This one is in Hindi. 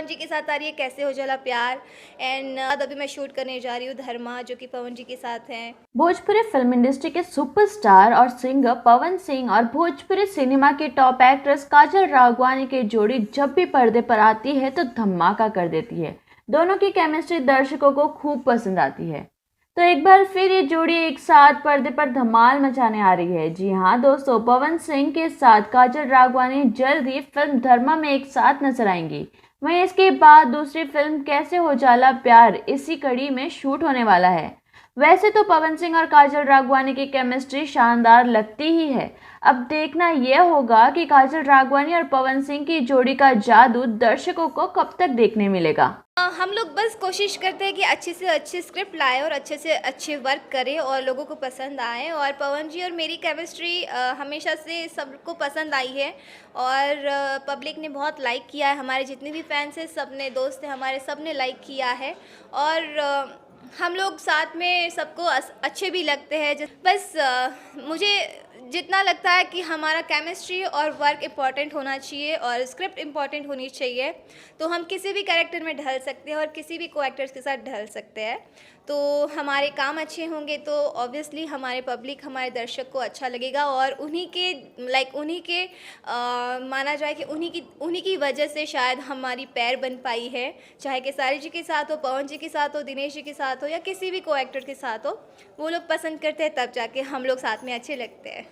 पवन जी के साथ आ रही है कैसे हो जाला प्यार, एंड अभी मैं शूट करने जा रही हूँ धर्मा, जो कि पवन जी के साथ हैं। भोजपुरी फिल्म इंडस्ट्री के सुपरस्टार और सिंगर पवन सिंह और भोजपुरी सिनेमा की टॉप एक्ट्रेस काजल राघवानी की जोड़ी जब भी पर्दे पर आती है तो धमाका कर देती है। दोनों की केमिस्ट्री दर्शकों को खूब पसंद आती है। तो एक बार फिर ये जोड़ी एक साथ पर्दे पर धमाल मचाने आ रही है। जी हाँ दोस्तों, पवन सिंह के साथ काजल राघवानी जल्द ही फिल्म धर्मा में एक साथ नजर आएंगी। वहीं इसके बाद दूसरी फिल्म कैसे हो जाला प्यार इसी कड़ी में शूट होने वाला है। वैसे तो पवन सिंह और काजल राघवानी की केमिस्ट्री शानदार लगती ही है। अब देखना यह होगा कि काजल राघवानी और पवन सिंह की जोड़ी का जादू दर्शकों को कब तक देखने मिलेगा। हम लोग बस कोशिश करते हैं कि अच्छे से अच्छी स्क्रिप्ट लाए और अच्छे से अच्छे वर्क करें और लोगों को पसंद आए। और पवन जी और मेरी केमिस्ट्री हमेशा से सबको पसंद आई है और पब्लिक ने बहुत लाइक किया है। हमारे जितने भी फैंस हैं, सब ने, दोस्त हैं हमारे, सब ने लाइक किया है। और हम लोग साथ में सबको अच्छे भी लगते हैं। बस मुझे जितना लगता है कि हमारा केमिस्ट्री और वर्क इम्पॉर्टेंट होना चाहिए और स्क्रिप्ट इम्पॉर्टेंट होनी चाहिए, तो हम किसी भी कैरेक्टर में ढल सकते हैं और किसी भी को एक्टर्स के साथ ढल सकते हैं। तो हमारे काम अच्छे होंगे तो ऑब्वियसली हमारे पब्लिक, हमारे दर्शक को अच्छा लगेगा और उन्हीं के माना जाए कि उन्हीं की वजह से शायद हमारी पैर बन पाई है। चाहे खेसारी जी के साथ हो, पवन जी के साथ हो, दिनेश जी के साथ हो या किसी भी को एक्टर के साथ हो, वो लोग पसंद करते हैं तब जाके हम लोग साथ में अच्छे लगते हैं।